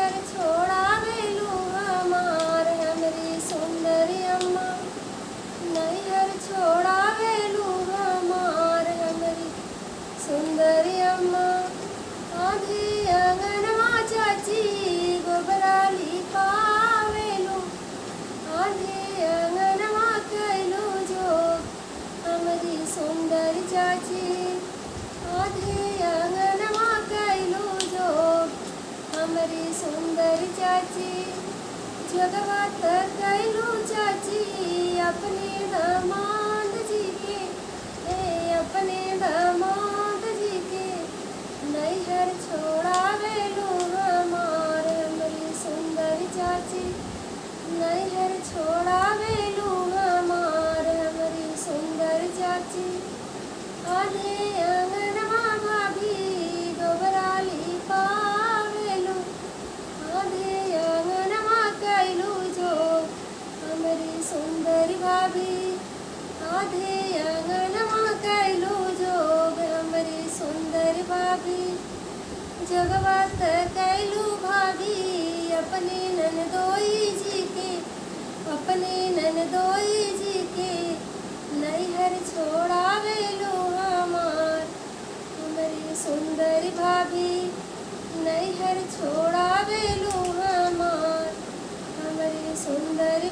नैहर छोड़ावेलू हमार हमरी सुंदरी अम्मा। नैहर छोड़ावेलू हमार हमरी सुंदरी अम्मा। आधी अंगनवा चाची गोबरा लिपावेलू। आधी अंगनवा कैलू जो हमरी सुंदरी चाची। आधी अंगनवा कैलू जो हमरी सुंदरी चाची। जगवात कैलू चाची अपने दामाद जी के, अपने दामाद जी के। नैहर छोड़ावेलू हमार हमरी सुंदरी चाची। नैहर छोड़ावेलू हमार हमरी सुंदरी चाची। आधे अंगनवा भाभी गोबरा लिपावेलू। आधे अंगनवा कैलू जो हमरी सुंदरी भाभी। आधे अंगनवा कैलू जो हमरी सुंदरी भाभी। जगवात कैलू भाभी अपने ननदोई जी के, अपने ननदोई जी के। नैहर छोड़ावेलू हमार हमरी सुंदरी भाभी। नैहर छोड़ावेलू हमार हमरी सुंदरी